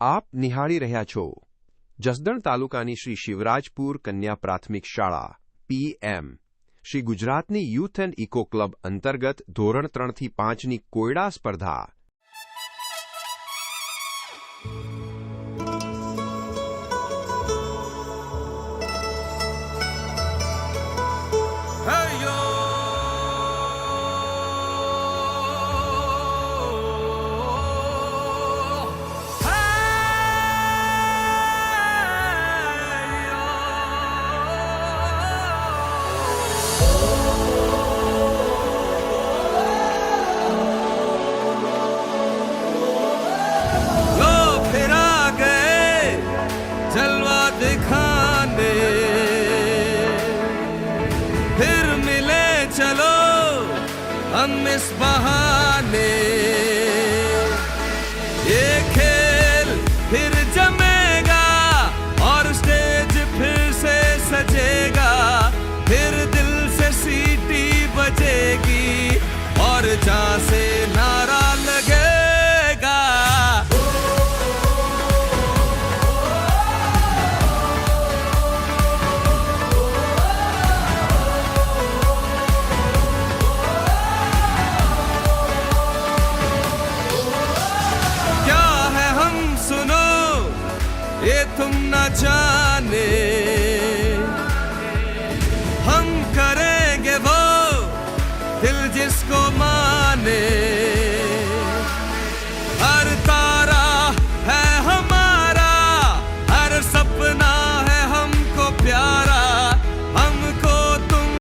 આપ નિહાળી રહ્યા છો જસદણ તાલુકાની શ્રી શિવરાજપુર કન્યા પ્રાથમિક શાળા PM શ્રી ગુજરાતની યુથ એન્ડ ઇકો ક્લબ અંતર્ગત ધોરણ 3 થી 5ની કોયડા સ્પર્ધા दिखाने फिर मिले चलो हम इस बहाने ये खेल फिर जमेगा और स्टेज फिर से सजेगा फिर दिल से सीटी बजेगी और जहाँ से नारा लगेगा ये तुम न जानो।